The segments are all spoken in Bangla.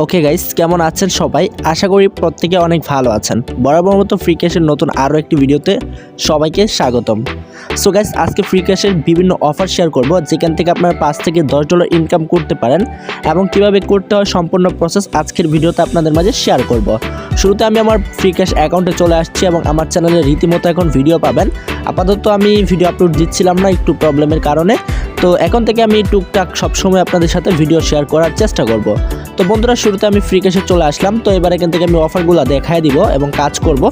ওকে গাইস, কেমন আছেন সবাই? আশা করি প্রত্যেকে অনেক ভালো আছেন। বরাবর মতো ফ্রিক্যাশের নতুন আরও একটি ভিডিওতে সবাইকে স্বাগতম। সো গাইস, আজকে ফ্রিক্যাশের বিভিন্ন অফার শেয়ার করব, যেখান থেকে আপনারা $5 থেকে $10 ইনকাম করতে পারেন এবং কিভাবে করতে হয় সম্পূর্ণ প্রসেস আজকের ভিডিওতে আপনাদের মাঝে শেয়ার করব। শুরুতে আমি আমার ফ্রিক্যাশ অ্যাকাউন্টে চলে আসছি এবং আমার চ্যানেলে রীতিমতো এখন ভিডিও পাবেন। আপাতত আমি ভিডিও আপলোড দিচ্ছিলাম না একটু প্রবলেমের কারণে, তো এখন থেকে আমি টুকটাক সবসময় আপনাদের সাথে ভিডিও শেয়ার করার চেষ্টা করব। তো বন্ধুরা, শুরুতে আমি ফ্রিক্যাশে চলে আসলাম। তো এবার এখান থেকে আমি অফারগুলো দেখায় দিব এবং কাজ করব।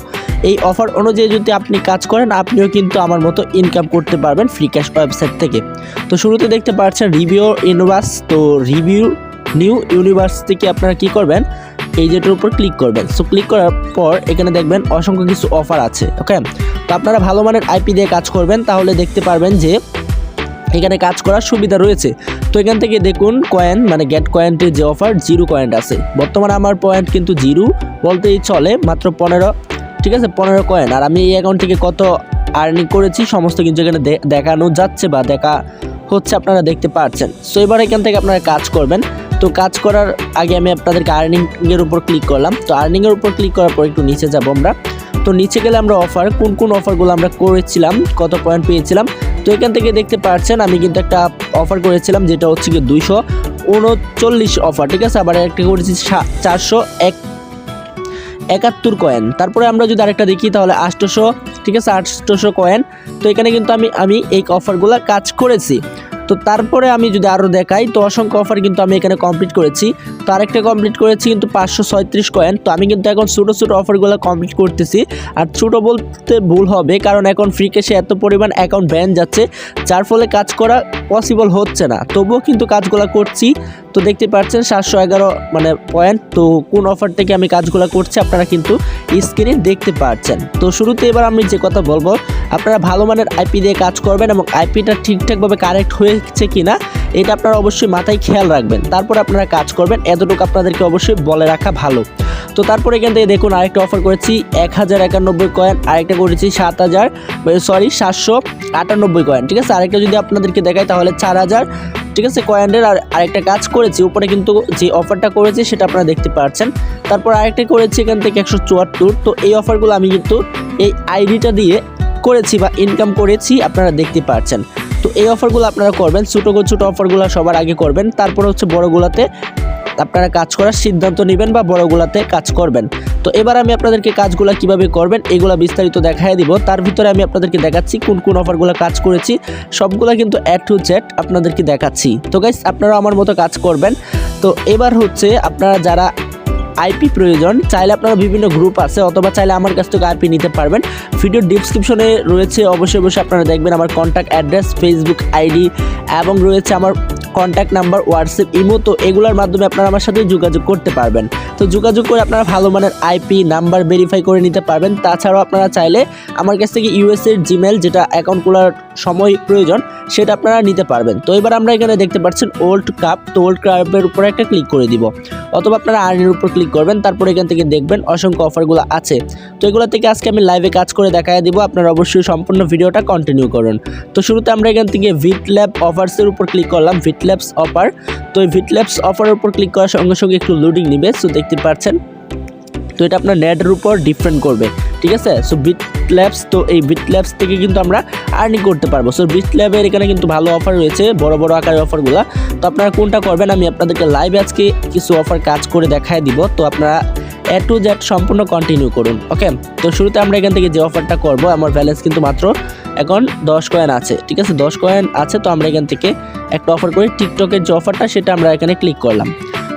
এই অফার অনুযায়ী যদি আপনি কাজ করেন, আপনিও কিন্তু আমার মতো ইনকাম করতে পারবেন ফ্রিক্যাশ ওয়েবসাইট থেকে। তো শুরুতে দেখতে পাচ্ছেন রিভিউ ইউনিভার্স। তো রিভিউ নিউ ইউনিভার্স থেকে আপনারা কি করবেন, এই যেটার উপর ক্লিক করবেন। সো ক্লিক করার পর এখানে দেখবেন অসংখ্য কিছু অফার আছে। ওকে, তো আপনারা ভালো মানের আইপি দিয়ে কাজ করবেন, তাহলে দেখতে পারবেন যে এখানে কাজ করার সুবিধা রয়েছে। তো এখান থেকে দেখুন কয়েন, মানে গেট কয়েন্টের যে অফার, 0 কয়েন্ট আছে। বর্তমানে আমার পয়েন্ট কিন্তু 0 বলতেই চলে, মাত্র 15, ঠিক আছে, 15 কয়েন। আর আমি এই অ্যাকাউন্ট থেকে কত আর্নিং করেছি সমস্ত কিছু এখানে দেখানো যাচ্ছে বা দেখা হচ্ছে, আপনারা দেখতে পাচ্ছেন। সো এবার এখান থেকে আপনারা কাজ করবেন। তো কাজ করার আগে আমি আপনাদেরকে আর্নিংয়ের উপর ক্লিক করলাম। তো আর্নিংয়ের উপর ক্লিক করার পর একটু নিচে যাব আমরা। তো নিচে গেলে আমরা অফার, কোন অফারগুলো আমরা করেছিলাম, কত পয়েন্ট পেয়েছিলাম, তো এখান থেকে দেখতে পাচ্ছেন আমি কিন্তু একটা অফার করেছিলাম যেটা হচ্ছে কি 239 অফার, ঠিক আছে। আবার একটা করেছি 471 কয়েন। তারপরে আমরা যদি আরেকটা দেখি তাহলে 800, ঠিক আছে, 800 কয়েন। তো এখানে কিন্তু আমি এই অফারগুলো কাজ করেছি। তো তারপরে আমি যদি আরও দেখাই, তো অসংখ্য অফার কিন্তু আমি এখানে কমপ্লিট করেছি। তো আরেকটা কমপ্লিট করেছি কিন্তু 536 কয়েন। তো আমি কিন্তু এখন ছোটো অফারগুলো কমপ্লিট করতেছি। আর ছোটো বলতে ভুল হবে, কারণ এখন ফ্রিক্যাশে এত পরিমাণ অ্যাকাউন্ট ব্যান যাচ্ছে, যার ফলে কাজ করা পসিবল হচ্ছে না। তবুও কিন্তু কাজগুলো করছি। তো দেখতে পাচ্ছেন 711 মানে পয়েন্ট। তো কোন অফার থেকে আমি কাজগুলো করছি আপনারা কিন্তু স্ক্রিনে দেখতে পাচ্ছেন। তো শুরুতে এবার আমি যে কথা বলবো, আপনারা ভালো মানের আইপি দিয়ে কাজ করবেন এবং আইপিটা ঠিকঠাকভাবে কারেক্ট হয়েছে কিনা এটা আপনারা অবশ্যই মাথায় খেয়াল রাখবেন। তারপর আপনারা কাজ করবেন, এতটুকু আপনাদেরকে অবশ্যই বলে রাখা ভালো। তো তারপরে এখান থেকে দেখুন আরেকটা অফার করেছি 1091 কয়েন, আরেকটা করেছি 798 কয়েন, ঠিক আছে। আরেকটা যদি আপনাদেরকে দেখাই তাহলে 4000, ঠিক আছে, কয়েনের আরেকটা কাজ করেছি। উপরে কিন্তু যে অফারটা করেছি সেটা আপনারা দেখতে পাচ্ছেন। তারপর আরেকটা করেছি এখান থেকে 174। তো এই অফারগুলো আমি কিন্তু এই আইডিটা দিয়ে করেছি বা ইনকাম করেছি, আপনারা দেখতে পাচ্ছেন। তো এই অফারগুলো আপনারা করবেন, ছোটো অফারগুলো সবার আগে করবেন, তারপর হচ্ছে বড়গুলোতে আপনারা কাজ করার সিদ্ধান্ত নেবেন বা বড়গুলাতে কাজ করবেন। তো এবার আমি আপনাদেরকে কাজগুলো কিভাবে করবেন এগুলো বিস্তারিত দেখাই দিব। তার ভিতরে আমি আপনাদেরকে দেখাচ্ছি কোন অফারগুলো কাজ করেছি, সবগুলো কিন্তু A to Z আপনাদেরকে দেখাচ্ছি। তো গাইস, আপনারা আমার মতো কাজ করবেন। তো এবার হচ্ছে আপনারা যারা আইপি প্রয়োজন, চাইলে আপনারা বিভিন্ন গ্রুপ আছে, অথবা চাইলে আমার কাছ থেকে আইপি নিতে পারবেন। ভিডিও ডিসক্রিপশনে রয়েছে, অবশ্যই আপনারা দেখবেন আমার কন্ট্যাক্ট অ্যাড্রেস, ফেসবুক আইডি এবং রয়েছে আমার কন্ট্যাক্ট নাম্বার, হোয়াটসঅ্যাপ, ইমো। তো এগুলোর মাধ্যমে আপনারা আমার সাথে যোগাযোগ করতে পারবেন। তো যোগাযোগ করে আপনারা ভালো মানের আইপি নাম্বার ভেরিফাই করে নিতে পারবেন। তাছাড়াও আপনারা চাইলে আমার কাছ থেকে ইউএসএর জিমেল, যেটা অ্যাকাউন্ট খোলার সময় প্রয়োজন, সেটা আপনারা নিতে পারবেন। তো এবার আমরা এখানে দেখতে পাচ্ছেন ওল্ড কাপ। তো ওল্ড কাপের উপরে একটা ক্লিক করে দিব, অথবা আপনারা আর্নের উপর ক্লিক করবেন। তারপর এখান থেকে দেখবেন অসংখ্য অফারগুলো আছে। তো এগুলো থেকে আজকে আমি লাইভে কাজ করে দেখায় দিব, আপনারা অবশ্যই সম্পূর্ণ ভিডিওটা কন্টিনিউ করুন। তো শুরুতে আমরা এখান থেকে ভিটল্যাব অফার্সের উপর ক্লিক করলাম, ভিটল্যাবস অফার। তো এই ভিটল্যাবস অফারের উপর ক্লিক করার সঙ্গে সঙ্গে একটু লোডিং নিবে। সো দেখতে পাচ্ছেন, তো এটা আপনার নেটের উপর ডিফারেন্ট করবে, ঠিক আছে। সো ভিটল্যাবস, তো এই ভিটল্যাবস থেকে কিন্তু আমরা আর্নিং করতে পারবো। সো ভিটল্যাবের এখানে কিন্তু ভালো অফার রয়েছে, বড় আকারের অফারগুলো। তো আপনারা কোনটা করবেন আমি আপনাদেরকে লাইভে আজকে কিছু অফার কাজ করে দেখায় দিব। তো আপনারা A to Z সম্পূর্ণ কন্টিনিউ করুন। ওকে, তো শুরুতে আমরা এখান থেকে যে অফারটা করব, আমার ব্যালেন্স কিন্তু মাত্র এখন 10 কয়েন আছে, ঠিক আছে, 10 কয়েন আছে। তো আমরা এখান থেকে একটা অফার করি, টিকটকের যে অফারটা সেটা আমরা এখানে ক্লিক করলাম।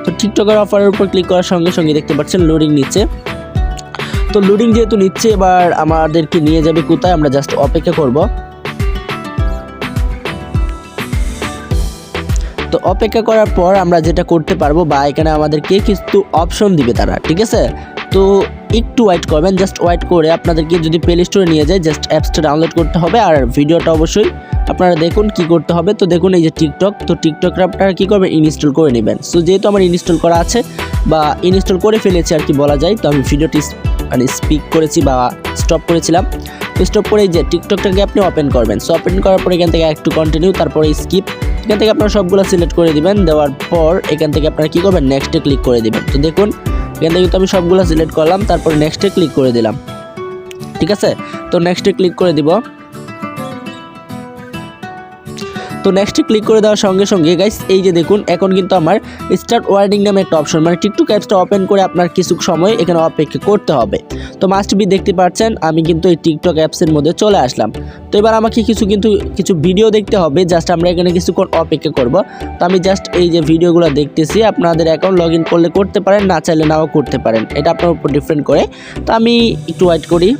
তো টিকটকের অফারের উপর ক্লিক করার সঙ্গে সঙ্গে দেখতে পাচ্ছেন লোডিং নিচ্ছে। তো লোডিং যেহেতু নিচ্ছে, এবার আমাদেরকে নিয়ে যাবে কোথায়, আমরা জাস্ট অপেক্ষা করব। তো অপেক্ষা করার পর আমরা যেটা করতে পারবো, বা এখানে আমাদেরকে কিছু অপশন দিবে তারা, ঠিক আছে। তো একটু ওয়েট করবেন, জাস্ট ওয়েট করে আপনাদেরকে যদি প্লে স্টোরে নিয়ে যায়, জাস্ট অ্যাপসটা ডাউনলোড করতে হবে। আর ভিডিওটা অবশ্যই আপনারা দেখুন কি করতে হবে। তো দেখুন এই যে টিকটক, তো টিকটকটা আপনারা কী করবেন, ইনস্টল করে নেবেন। সো যেহেতু আমার ইনস্টল করা আছে বা ইনস্টল করে ফেলেছি আর কি বলা যায়, তো আমি ভিডিওটি মানে স্পিক করেছি বা স্টপ করেছিলাম। তো স্টপ করে এই যে টিকটকটাকে আপনি ওপেন করবেন। সো ওপেন করার পরে এখান থেকে একটু কন্টিনিউ, তারপরে স্কিপ, এখান থেকে আপনারা সবগুলো সিলেক্ট করে দিবেন। দেওয়ার পর এখান থেকে আপনারা কী করবেন, নেক্সটে ক্লিক করে দিবেন। তো দেখুন এখান থেকে তো আমি সবগুলো সিলেক্ট করলাম, তারপর নেক্সটে ক্লিক করে দিলাম। ঠিক আছে, তো নেক্সটে ক্লিক করে দিব। তো নেক্সটে ক্লিক করে দেওয়ার সঙ্গে সঙ্গে গাইস এই যে দেখুন এখন কিন্তু আমার স্টার্ট ওয়ার্নিং নামে একটা অপশন, মানে টিকটক অ্যাপসটা ওপেন করে আপনার কিছু সময় এখানে অপেক্ষা করতে হবে। তো মাস্ট বি দেখতে পাচ্ছেন আমি কিন্তু এই টিকটক অ্যাপসের মধ্যে চলে আসলাম। তো এবার আমাকে কিছু ভিডিও দেখতে হবে, জাস্ট আমরা এখানে কিছুক্ষণ অপেক্ষা করব। তো আমি জাস্ট এই যে ভিডিওগুলো দেখতেছি, আপনাদের অ্যাকাউন্ট লগ ইন করলে করতে পারেন, না চাইলে নাও করতে পারেন, এটা আপনার উপর ডিপেন্ড করে। তো আমি একটু ওয়েট করি।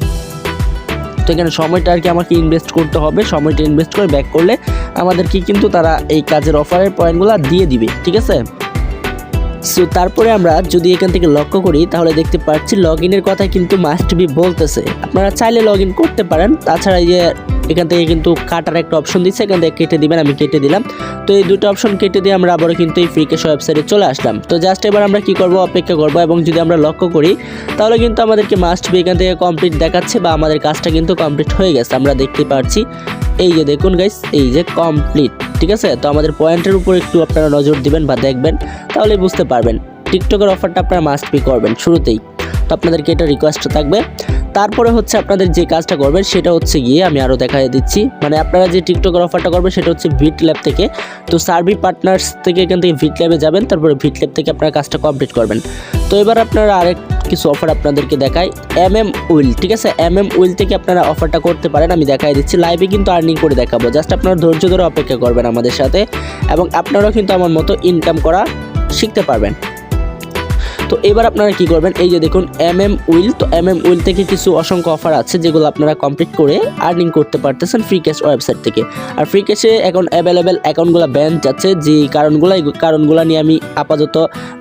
তো এখানে সময়টা আর কি আমাকে ইনভেস্ট করতে হবে, সময়টা ইনভেস্ট করে ব্যাক করলে আমাদেরকে কিন্তু তারা এই কাজের অফারের পয়েন্টগুলো দিয়ে দিবে। ঠিক আছে, সো তারপরে আমরা যদি এখান থেকে লক্ষ্য করি তাহলে দেখতে পাচ্ছি লগ ইনের কথা কিন্তু মাস্ট বি বলতেছে। আপনারা চাইলে লগ ইন করতে পারেন, তাছাড়া এই যে এখান থেকে কিন্তু কাটার একটা অপশন দিচ্ছে, এখান থেকে কেটে দিবেন, আমি কেটে দিলাম। তো এই দুটো অপশন কেটে দিয়ে আমরা আবারও কিন্তু এই ফ্রিক্যাশ ওয়েবসাইটে চলে আসলাম। তো জাস্ট এবার আমরা কি করব, অপেক্ষা করব, এবং যদি আমরা লক্ষ্য করি তাহলে কিন্তু আমাদেরকে মাস্ট বি এখান থেকে কমপ্লিট দেখাচ্ছে, বা আমাদের কাজটা কিন্তু কমপ্লিট হয়ে গেছে আমরা দেখতে পাচ্ছি। এই যে দেখুন গাইস, এই যে কমপ্লিট। ঠিক আছে, তো আমাদের পয়েন্টের উপর একটু আপনারা নজর দিবেন বা দেখবেন, তাহলে বুঝতে পারবেন টিকটকের অফারটা আপনারা মাস্ট বি করবেন শুরুতেই। তো আপনাদেরকে এটা রিকোয়েস্ট থাকবে। তারপরে হচ্ছে আপনাদের যে কাজটা করবেন সেটা হচ্ছে গিয়ে আমি আরও দেখাই দিচ্ছি, মানে আপনারা যে টিকটকের অফারটা করবেন সেটা হচ্ছে ভিট ল্যাব থেকে। তো সার্ভি পার্টনার্স থেকে এখান থেকে ভিট ল্যাবে যাবেন, তারপরে ভিট ল্যাব থেকে আপনারা কাজটা কমপ্লিট করবেন। তো এবার আপনারা আরেক কিছু অফার আপনাদেরকে দেখাই, উইল। ঠিক আছে, উইল থেকে আপনারা অফারটা করতে পারেন, আমি দেখাই দিচ্ছি। লাইভে কিন্তু আর্নিং করে দেখাবো, জাস্ট আপনারা ধৈর্য ধরে অপেক্ষা করবেন আমাদের সাথে, এবং আপনারাও কিন্তু আমার মতো ইনকাম করা শিখতে পারবেন। তো এবার আপনারা কি করবেন, এই যে দেখুন উইল। তো উইল থেকে কিছু অসংখ্য অফার আছে যেগুলো আপনারা কমপ্লিট করে আর্নিং করতে পারতেছেন ফ্রিক্যাশ ওয়েবসাইট থেকে। আর ফ্রিক্যাশে এখন অ্যাভেলেবেল অ্যাকাউন্টগুলো ব্যান যাচ্ছে, যে কারণগুলো নিয়ে আমি আপাতত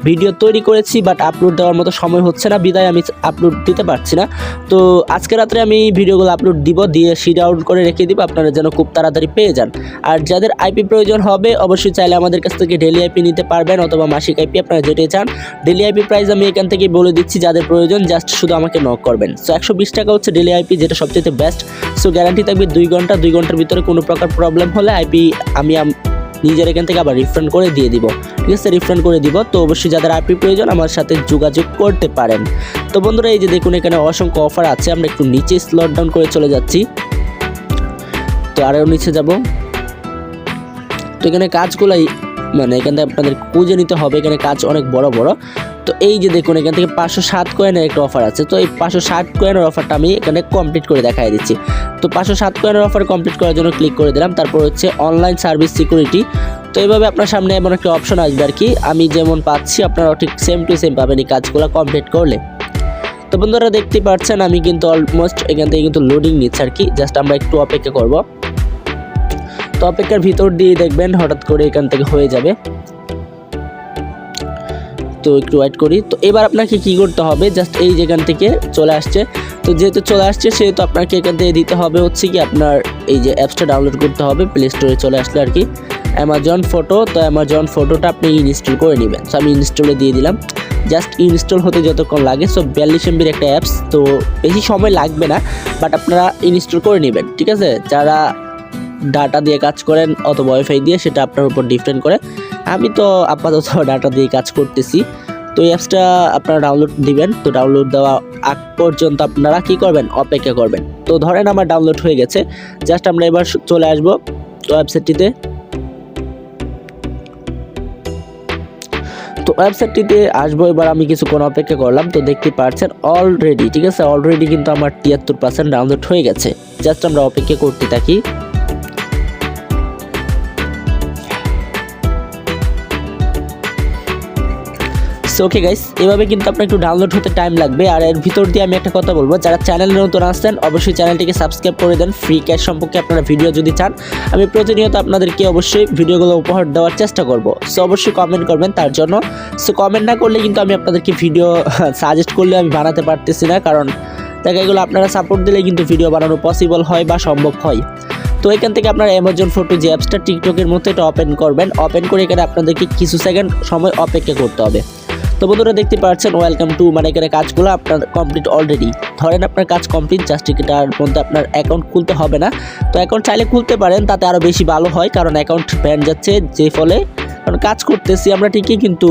ভিডিও তৈরি করেছি, বাট আপলোড দেওয়ার মতো সময় হচ্ছে না, বিদায় আমি আপলোড দিতে পারছি না। তো আজকে রাত্রে আমি ভিডিওগুলো আপলোড দিয়ে শিট আউট করে রেখে দিব, আপনারা যেন খুব তাড়াতাড়ি পেয়ে যান। আর যাদের আইপি প্রয়োজন হবে অবশ্যই চাইলে আমাদের কাছ থেকে ডেলি আইপি নিতে পারবেন, অথবা মাসিক আইপি, আপনারা যেটাই চান। ডেলি আইপি প্রাইস আমি এখান থেকে বলে দিচ্ছি, যাদের প্রয়োজন জাস্ট শুধু আমাকে নক করবেন। সো 120 টাকা হচ্ছে ডেলি আইপি, যেটা সবচেয়ে বেস্ট। সো গ্যারান্টি থাকবে 2 ঘন্টার ভিতরে কোনো প্রকার প্রবলেম হলে আইপি আমি নিজের এখান থেকে আবার রিফান্ড করে দিয়ে দিব। ঠিক আছে, রিফান্ড করে দিব। তো অবশ্যই যাদের আইপি প্রয়োজন আমার সাথে যোগাযোগ করতে পারেন। তো বন্ধুরা এই যে দেখুন এখানে অসংখ্য অফার আছে, আমরা একটু নিচে স্লট ডাউন করে চলে যাচ্ছি। তো আরও নিচে যাব। তো এখানে কাজগুলাই মানে এখান থেকে আপনাদের খুঁজে নিতে হবে, এখানে কাজ অনেক বড় বড়। তো এই যে দেখুন এখান থেকে 507 কয়েনের একটা অফার আছে। তো এই 507 কয়েনের অফারটা আমি এখানে কমপ্লিট করে দেখাই দিচ্ছি। তো 507 কয়েনের অফার কমপ্লিট করার জন্য ক্লিক করে দিলাম। তারপর হচ্ছে অনলাইন সার্ভিস সিকিউরিটি। তো এইভাবে আপনার সামনে এমন একটা অপশন আসবে আর কি, আমি যেমন পাচ্ছি আপনারাও ঠিক সেম টু সেম পাবেন এই কাজগুলো কমপ্লিট করলে। তো বন্ধুরা দেখতে পাচ্ছেন আমি কিন্তু অলমোস্ট এখান থেকে কিন্তু লোডিং নিচ্ছে আর কি, জাস্ট আমরা একটু অপেক্ষা করব। তো অপেক্ষার ভিতর দিয়ে দেখবেন হঠাৎ করে এখান থেকে হয়ে যাবে। তো একটু ওয়েট করি। তো এবার আপনাকে কি করতে হবে, জাস্ট এই যেখান থেকে চলে আসছে। তো যেহেতু চলে আসছে সেহেতু আপনাকে এখান থেকে দিতে হবে হচ্ছে কি আপনার এই যে অ্যাপসটা ডাউনলোড করতে হবে, প্লে স্টোরে চলে আসলে আর কি অ্যামাজন ফটো। তো অ্যামাজন ফটোটা আপনি ইনস্টল করে নেবেন। সো আমি ইনস্টলে দিয়ে দিলাম, জাস্ট ইনস্টল হতে যতক্ষণ লাগে। সো 42 MB একটা অ্যাপস, তো বেশি সময় লাগবে না, বাট আপনারা ইনস্টল করে নেবেন। ঠিক আছে, যারা ডাটা দিয়ে কাজ করেন অথবা ওয়াইফাই দিয়ে সেটা আপনার উপর ডিপেন্ড করে। আমি তো আপাতত ডাটা দিয়ে কাজ করতেছি। তো এই অ্যাপসটা আপনারা ডাউনলোড দিবেন। তো ডাউনলোড দেওয়া আগ পর্যন্ত আপনারা কি করবেন, অপেক্ষা করবেন। তো ধরেন আমার ডাউনলোড হয়ে গেছে, জাস্ট আমরা এবার চলে আসব ওয়েবসাইটটিতে। তো ওয়েবসাইটটিতে আসবো, এবার আমি কিছুক্ষণ অপেক্ষা করলাম। তো দেখতে পাচ্ছেন অলরেডি, ঠিক আছে, অলরেডি কিন্তু আমার 73% ডাউনলোড হয়ে গেছে। জাস্ট আমরা অপেক্ষা করতে থাকি। ওকে গাইস, এভাবে কিন্তু আপনার একটু ডাউনলোড হতে টাইম লাগবে। আর এর ভিতর দিয়ে আমি একটা কথা বলবো, যারা চ্যানেলে নতুন আসছেন অবশ্যই চ্যানেলটিকে সাবস্ক্রাইব করে দেন। ফ্রি ক্যাশ সম্পর্কে আপনারা ভিডিও যদি চান, আমি প্রতিনিয়ত আপনাদেরকে অবশ্যই ভিডিওগুলো উপহার দেওয়ার চেষ্টা করব। সো অবশ্যই কমেন্ট করবেন তার জন্য। সো কমেন্ট না করলে কিন্তু আমি আপনাদেরকে ভিডিও সাজেস্ট করলে আমি বানাতে পারতেছি না, কারণ দেখা এগুলো আপনারা সাপোর্ট দিলে কিন্তু ভিডিও বানানো পসিবল হয় বা সম্ভব হয়। তো এখান থেকে আপনারা অ্যামাজন ফটো যে অ্যাপসটা টিকটকের মতো এটা ওপেন করবেন। ওপেন করে এখানে আপনাদেরকে কিছু সেকেন্ড সময় অপেক্ষা করতে হবে। তো বন্ধুরা দেখতে পাচ্ছেন ওয়েলকাম টু, মানে এখানে কাজগুলো আপনার কমপ্লিট অলরেডি। ধরেন আপনার কাজ কমপ্লিট, জাস্ট এটার মধ্যে আপনার অ্যাকাউন্ট খুলতে হবে না। তো অ্যাকাউন্ট চাইলে খুলতে পারেন, তাতে আরও বেশি ভালো হয়, কারণ অ্যাকাউন্ট ব্যান যাচ্ছে, যে ফলে কারণ কাজ করতেছি আমরা ঠিকই, কিন্তু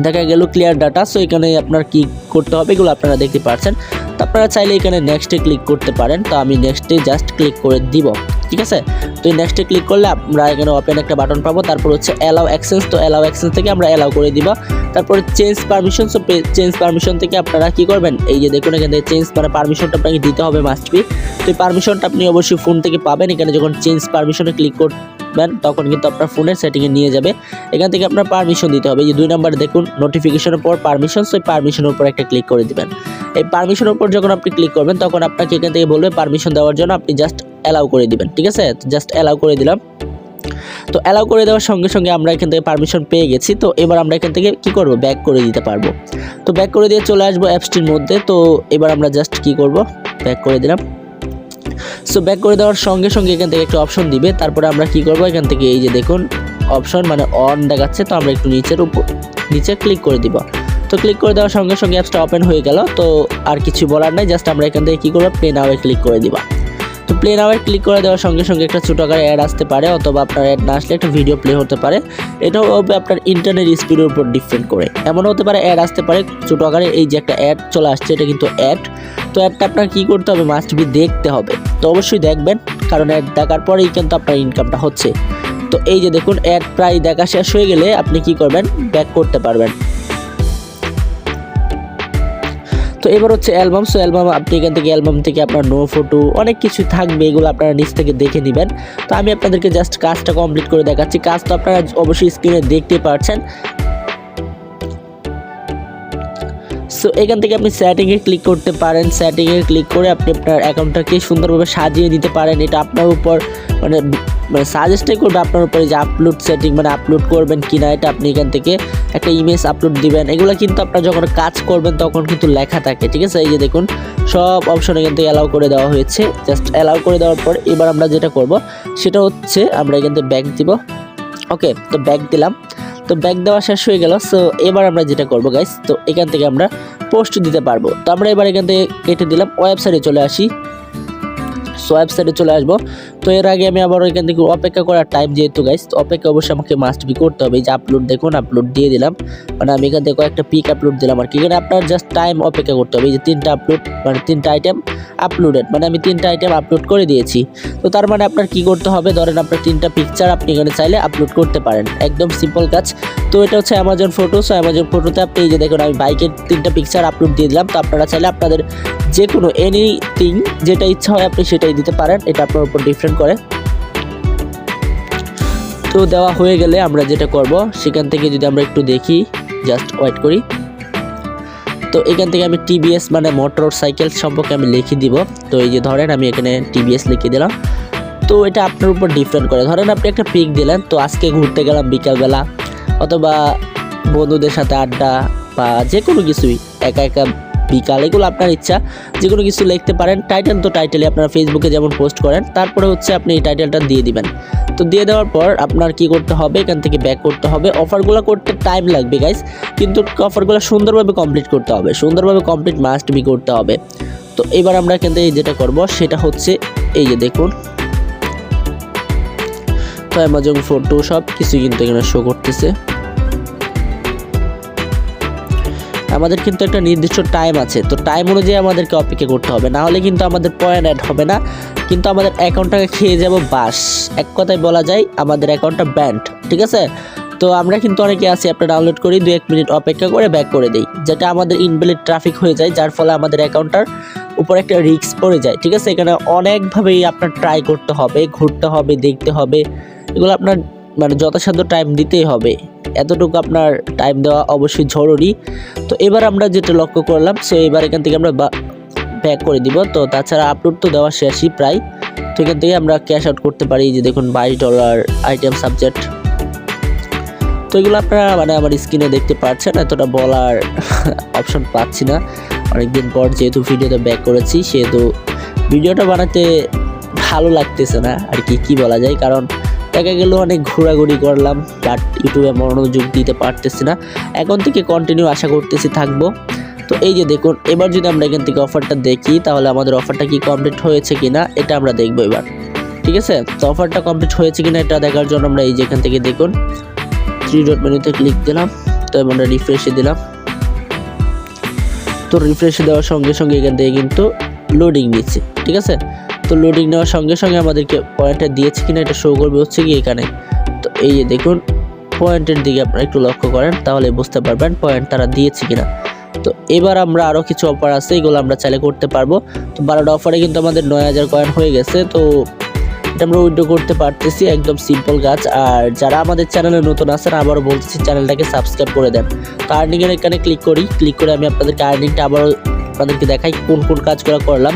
দেখা গেল ক্লিয়ার ডাটা। সো এখানে আপনার কি করতে হবে এগুলো আপনারা দেখতে পাচ্ছেন। তো আপনারা চাইলে এখানে নেক্সটে ক্লিক করতে পারেন। তো আমি নেক্সটে জাস্ট ক্লিক করে দিব, ঠিক আছে। তো এই নেক্সটে ক্লিক করলে আমরা এখানে ওপেন একটা বাটন পাবো, তারপর হচ্ছে অ্যালাউ অ্যাক্সেস। তো অ্যালাউ অ্যাক্সেস থেকে আমরা অ্যালাউ করে দিব। তারপরে change permission. So change permission থেকে আপনারা কি করবেন, এই যে দেখুন এখানে চেঞ্জ মানে পারমিশনটা আপনাকে দিতে হবে মাস্ট বি। তো এই পারমিশনটা আপনি অবশ্যই ফোন থেকে পাবেন। এখানে যখন চেঞ্জ পারমিশনে ক্লিক করবেন তখন কিন্তু আপনার ফোনের সেটিংয়ে নিয়ে যাবে। এখান থেকে আপনার পারমিশন দিতে হবে। এই যে 2 নম্বরে দেখুন নোটিফিকেশনের পর পারমিশন। সো এই পারমিশনের উপর একটা ক্লিক করে দিবেন। এই পারমিশনের উপর যখন আপনি ক্লিক করবেন তখন আপনাকে এখান থেকে বলবে পারমিশন দেওয়ার জন্য, আপনি জাস্ট অ্যালাউ করে দিবেন, ঠিক আছে। জাস্ট অ্যালাউ করে দিলাম। তো অ্যালাউ করে দেওয়ার সঙ্গে সঙ্গে আমরা এখান থেকে পারমিশন পেয়ে গেছি। তো এবার আমরা এখান থেকে কি করব, ব্যাক করে দিতে পারবো। তো ব্যাক করে দিয়ে চলে আসবো অ্যাপসটির মধ্যে। তো এবার আমরা জাস্ট কি করব, ব্যাক করে দিলাম। সো ব্যাক করে দেওয়ার সঙ্গে সঙ্গে এখান থেকে একটা অপশন দিবে। তারপরে আমরা কি করব, এখান থেকে এই যে দেখুন অপশন মানে অন দেখাচ্ছে, তো আমরা একটু নিচে ক্লিক করে দিব। তো ক্লিক করে দেওয়ার সঙ্গে সঙ্গে অ্যাপসটা ওপেন হয়ে গেল। তো আর কিছু বলার নাই, জাস্ট আমরা এখান থেকে কি করব, প্লে নাও এ ক্লিক করে দিবা। তো প্লে নাও এ ক্লিক করে দেওয়ার সঙ্গে সঙ্গে একটা ছোটো আকারে অ্যাড আসতে পারে, অথবা আপনার অ্যাড না আসলে একটা ভিডিও প্লে হতে পারে। এটাও হবে আপনার ইন্টারনেট স্পিডের উপর ডিপেন্ড করে। এমন হতে পারে অ্যাড আসতে পারে ছোটো আকারে, এই যে একটা অ্যাড চলে আসছে, এটা কিন্তু অ্যাড। তো অ্যাডটা আপনার কী করতে হবে, মাস্ট বি দেখতে হবে। তো অবশ্যই দেখবেন, কারণ অ্যাড দেখার পরেই কিন্তু আপনার ইনকামটা হচ্ছে। তো এই যে দেখুন অ্যাড প্রায় দেখা শেষ হয়ে গেলে আপনি কি করবেন, ব্যাক করতে পারবেন। তো এবার হচ্ছে অ্যালবাম। সো অ্যালবাম আপনি এখান থেকে অ্যালবাম থেকে আপনার নো ফটো অনেক কিছু থাকবে, এগুলো আপনারা নিচ থেকে দেখে নেবেন। তো আমি আপনাদেরকে জাস্ট কাজটা কমপ্লিট করে দেখাচ্ছি। কাজ তো আপনারা অবশ্যই স্ক্রিনে দেখতে পাচ্ছেন। সো এখান থেকে আপনি সেটিংয়ে ক্লিক করতে পারেন। সেটিংয়ে ক্লিক করে আপনি আপনার অ্যাকাউন্টটাকে সুন্দরভাবে সাজিয়ে দিতে পারেন। এটা আপনার উপর মানে সাজেস্টই করবে আপনার উপরে, যে আপলোড সেটিং মানে আপলোড করবেন কিনা। এটা আপনি এখান থেকে একটা ইমেজ আপলোড দিবেন। এগুলো কিন্তু আপনার যখন কাজ করবেন তখন কিন্তু লেখা থাকে, ঠিক আছে। এই যে দেখুন সব অপশন এখান থেকে অ্যালাউ করে দেওয়া হয়েছে। জাস্ট অ্যালাউ করে দেওয়ার পর এবার আমরা যেটা করব সেটা হচ্ছে আমরা এখান থেকে ব্যাক দিব। ওকে, তো ব্যাক দিলাম। তো ব্যাক দেওয়া শেষ হয়ে গেল। সো এবার আমরা যেটা করবো গাইস, তো এখান থেকে আমরা পোস্ট দিতে পারবো। তো আমরা এবার এখান থেকে কেটে দিলাম, ওয়েবসাইটে চলে আসি। সো ওয়েবসাইটে চলে আসবো। তো এর আগে আমি আবার এখান থেকে অপেক্ষা করার টাইম, যেহেতু গাইস অপেক্ষা অবশ্যই আমাকে মাস্ট বি করতে হবে। এই যে আপলোড দেখুন, আপলোড দিয়ে দিলাম, মানে আমি এখান থেকে কয়েকটা পিক আপলোড দিলাম আর কি। এখানে আপনার জাস্ট টাইম অপেক্ষা করতে হবে। এই যে 3টা আপলোড মানে 3টা আইটেম আপলোডেড, মানে আমি 3টা আইটেম আপলোড করে দিয়েছি। তো তার মানে আপনার কি করতে হবে, ধরেন আপনার 3টা পিকচার আপনি এখানে চাইলে আপলোড করতে পারেন, একদম সিম্পল কাজ। তো এটা হচ্ছে অ্যামাজন ফটো। সো অ্যামাজন ফটোতে আপনি এই যে দেখুন আমি বাইকের 3টা পিকচার আপলোড দিয়ে দিলাম। তো আপনারা চাইলে আপনাদের যে কোনো এনিথিং যেটা ইচ্ছা হয় আপনি সেটাই দিতে পারেন, এটা আপনার উপর ডিফারেন্ট করে। তো দেওয়া হয়ে গেলে আমরা যেটা করব সেখান থেকে যদি আমরা একটু দেখি, জাস্ট ওয়েট করি। তো এখান থেকে আমি টিভিএস মানে মোটর সাইকেল সম্পর্কে আমি লিখে দিব। তো এই যে ধরেন আমি এখানে টিভিএস লিখে দিলাম। তো এটা আপনার উপর ডিফারেন্ট করে। ধরেন আপনি একটা পিক দিলেন, তো আজকে ঘুরতে গেলাম বিকালবেলা, অথবা বন্ধুদের সাথে আড্ডা, বা যে কোনো কিছুই একা একা বিকাল, এগুলো আপনার ইচ্ছা, যে কোনো কিছু লিখতে পারেন। টাইটেল তো টাইটেলে আপনারা ফেসবুকে যেমন পোস্ট করেন, তারপরে হচ্ছে আপনি এই টাইটেলটা দিয়ে দিবেন। তো দিয়ে দেওয়ার পর আপনার কি করতে হবে, এখান থেকে ব্যাক করতে হবে। অফারগুলো করতে টাইম লাগবে গাইস, কিন্তু অফারগুলো সুন্দরভাবে কমপ্লিট করতে হবে, সুন্দরভাবে কমপ্লিট মাস্ট বি করতে হবে। তো এবার আমরা এখান থেকে যেটা করব সেটা হচ্ছে এই যে দেখুন, তো অ্যামাজন ফটো সব কিছু কিন্তু এখানে শো করতেছে। আমাদের কিন্তু একটা নির্দিষ্ট টাইম আছে, তো টাইম অনুযায়ী আমাদেরকে অপেক্ষা করতে হবে, না হলে কিন্তু আমাদের পয়েন্ট অ্যাড হবে না, কিন্তু আমাদের অ্যাকাউন্টটাকে খেয়ে যাব বাস। এক কথায় বলা যায় আমাদের অ্যাকাউন্টটা ব্যান্ড, ঠিক আছে। তো আমরা কিন্তু অনেকে আছি আপনার ডাউনলোড করি 2-1 মিনিট অপেক্ষা করে ব্যাক করে দিই, যেটা আমাদের ইনভ্যালিড ট্রাফিক হয়ে যায়, যার ফলে আমাদের অ্যাকাউন্টটার উপর একটা রিস্ক পড়ে যায়, ঠিক আছে। এখানে অনেকভাবেই আপনার ট্রাই করতে হবে, ঘুরতে হবে, দেখতে হবে, এগুলো আপনার মানে যথাসাধ্য টাইম দিতেই হবে, এতটুকু আপনার টাইম দেওয়া অবশ্যই জরুরি। তো এবার আমরা যেটা লক্ষ্য করলাম, সো এবার এখান থেকে আমরা ব্যাক করে দিব। তো তাছাড়া আপলোড তো দেওয়া শেষই প্রায়। তো এখান থেকে আমরা ক্যাশ আউট করতে পারি, যে দেখুন $22 আইটেম সাবজেক্ট। তো এগুলো আপনারা মানে আমার স্ক্রিনে দেখতে পাচ্ছেন, এতটা বলার অপশন পাচ্ছি না, অনেকদিন পর যেহেতু ভিডিওটা ব্যাক করেছি, সেহেতু ভিডিওটা বানাতে ভালো লাগতেছে না আর কি বলা যায়, কারণ দেখা গেল অনেক ঘোরাঘুরি করলাম, বাট ইউটিউবে মনোযোগ দিতে পারতেছি না। এখন থেকে কন্টিনিউ আশা করতেছি থাকবো। তো এই যে দেখুন, এবার যদি আমরা এখান থেকে অফারটা দেখি তাহলে আমাদের অফারটা কি কমপ্লিট হয়েছে কিনা এটা আমরা দেখবো এবার, ঠিক আছে। তো অফারটা কমপ্লিট হয়েছে কিনা এটা দেখার জন্য আমরা এই যে এখান থেকে দেখুন 3 ডট মেনুতে ক্লিক দিলাম, তো আমরা রিফ্রেশে দিলাম। তো রিফ্রেশে দেওয়ার সঙ্গে সঙ্গে এখান থেকে কিন্তু লোডিং নিচ্ছে, ঠিক আছে। তো লোডিং নেওয়ার সঙ্গে সঙ্গে আমাদেরকে পয়েন্টটা দিয়েছে কিনা এটা শো করবে হচ্ছে কি এখানে। তো এই যে দেখুন পয়েন্টের দিকে আপনারা একটু লক্ষ্য করেন তাহলে বুঝতে পারবেন পয়েন্ট তারা দিয়েছে কিনা। তো এবার আমরা আরও কিছু অফার আছে, এগুলো আমরা চাইলে করতে পারবো। তো 12টা অফারে কিন্তু আমাদের 9000 কয়েন হয়ে গেছে। তো এটা আমরা উইথড্র করতে পারতেছি, একদম সিম্পল কাজ। আর যারা আমাদের চ্যানেলে নতুন আছেন আবারও বলতেছি চ্যানেলটাকে সাবস্ক্রাইব করে দেন। তো আর্নিংয়ের এখানে ক্লিক করে আমি আপনাদেরকে আর্নিংটা আবারও আপনাদেরকে দেখাই কোন কোন কাজগুলো করলাম।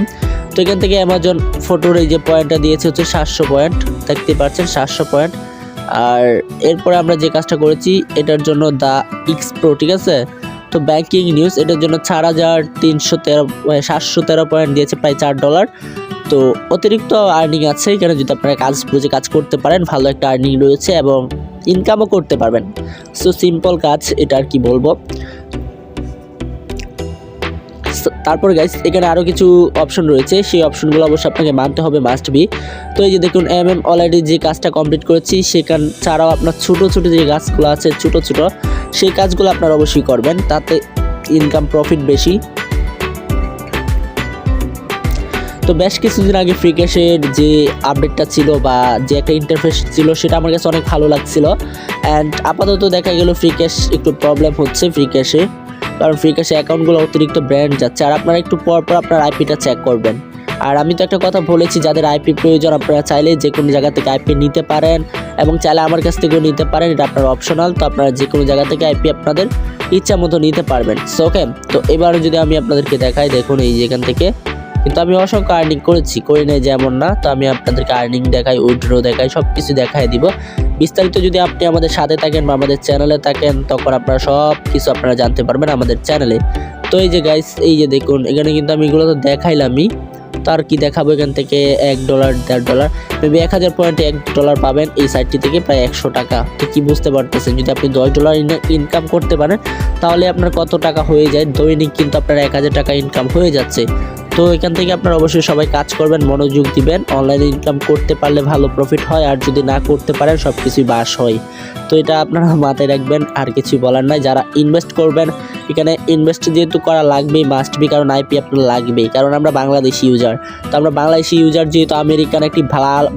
তো এখান থেকে অ্যামাজন ফটোর এই যে পয়েন্টটা দিয়েছে হচ্ছে 700 পয়েন্ট, দেখতে পাচ্ছেন 700 পয়েন্ট। আর এরপরে আমরা যে কাজটা করেছি এটার জন্য দা এক্স প্রো, ঠিক আছে। তো ব্যাংকিং নিউজ এটার জন্য 713 পয়েন্ট দিয়েছে, প্রায় $4। তো অতিরিক্ত আর্নিং আছে এখানে, যদি আপনারা কাজ বুঝে কাজ করতে পারেন ভালো একটা আর্নিং রয়েছে এবং ইনকামও করতে পারবেন। সো সিম্পল কাজ, এটা আর কি বলবো। তারপর গাইস এখানে আরও কিছু অপশন রয়েছে, সেই অপশনগুলো অবশ্যই আপনাকে মানতে হবে, মাস্ট বি। তো এই যে দেখুন অলরেডি যে কাজটা কমপ্লিট করেছি সেখান ছাড়াও আপনার ছোটো ছোটো যে কাজগুলো আছে ছোটো ছোটো সেই কাজগুলো আপনারা অবশ্যই করবেন, তাতে ইনকাম প্রফিট বেশি। তো বেশ কিছুদিন আগে ফ্রিক্যাশের যে আপডেটটা ছিল বা যে একটা ইন্টারফেস ছিল সেটা আমার কাছে অনেক ভালো লাগছিল। অ্যান্ড আপাতত দেখা গেল ফ্রিক্যাশ একটু প্রবলেম হচ্ছে ফ্রিক্যাশে, কারণ ফ্রিক্যাশে অ্যাকাউন্টগুলো অতিরিক্ত ব্র্যান্ড যাচ্ছে। আর আপনারা একটু পর আপনার আইপিটা চেক করবেন। আর আমি তো একটা কথা বলেছি, যাদের আইপি প্রয়োজন আপনারা চাইলে যে কোনো জায়গা থেকে আইপি নিতে পারেন এবং চাইলে আমার কাছ থেকেও নিতে পারেন, এটা আপনার অপশনাল। তো আপনারা যে কোনো জায়গা থেকে আইপি আপনাদের ইচ্ছা মতো নিতে পারবেন। সো ওকে, তো এবার যদি আমি আপনাদেরকে দেখাই, দেখুন এই যেখান থেকে কিন্তু আমি অসংখ্য আর্নিং করি নাই যেমন না। তো আমি আপনাদেরকে আর্নিং দেখাই, উইথড্র দেখাই, সব কিছু দেখাই দিব বিস্তারিত। যদি আপনি আমাদের সাথে থাকেন বা আমাদের চ্যানেলে থাকেন তখন আপনারা সব কিছু আপনারা জানতে পারবেন আমাদের চ্যানেলে। তো এই যে গাইস এই যে দেখুন এখানে কিন্তু আমি এগুলো তো দেখাইলামই, তার কি দেখাবো এখান থেকে $1 $1.5 মেবি 1000 পয়েন্টে $1 পাবেন এই সাইটটি থেকে, প্রায় 100 টাকা। তো কি বুঝতে পারতেছেন, যদি আপনি $10 ইনকাম করতে পারেন তাহলে আপনার কত টাকা হয়ে যায়, দৈনিক কিন্তু আপনার 1000 টাকা ইনকাম হয়ে যাচ্ছে। তো এখান থেকে আপনারা অবশ্যই সবাই কাজ করবেন, মনোযোগ দিবেন। অনলাইনে ইনকাম করতে পারলে ভালো প্রফিট হয়, আর যদি না করতে পারেন সব কিছুই বাস হয়। তো এটা আপনারা মাথায় রাখবেন, আর কিছুই বলার নাই। যারা ইনভেস্ট করবেন এখানে ইনভেস্ট যেহেতু করা লাগবেই, মাস্ট বি, কারণ আইপি আপনার লাগবেই, কারণ আমরা বাংলাদেশি ইউজার। তো আমরা বাংলাদেশি ইউজার যেহেতু আমেরিকান একটি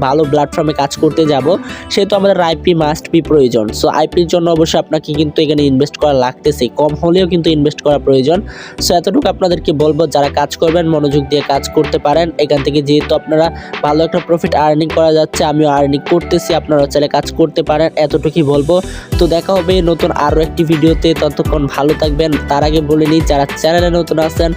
ভালো প্ল্যাটফর্মে কাজ করতে যাব, সেহেতু আমাদের আইপি মাস্ট বি প্রয়োজন। সো আইপির জন্য অবশ্যই আপনাকে কিন্তু এখানে ইনভেস্ট করা লাগতেছে, কম হলেও কিন্তু ইনভেস্ট করা প্রয়োজন। সো এতটুকু আপনাদেরকে বলবো, যারা কাজ করবেন মনোযোগ দিয়ে কাজ করতে পারেন। এখান থেকে যেহেতু আপনারা ভালো একটা প্রফিট আর্নিং করা যাচ্ছে, আমিও আর্নিং করতেছি, আপনারা চাইলে কাজ করতে পারেন, এতটুকুই বলবো। তো দেখা হবে নতুন আরও একটি ভিডিওতে, ততক্ষণ ভালো থাকবেন। তার আগে বলে নিই, যারা চ্যানেলে নতুন আছেন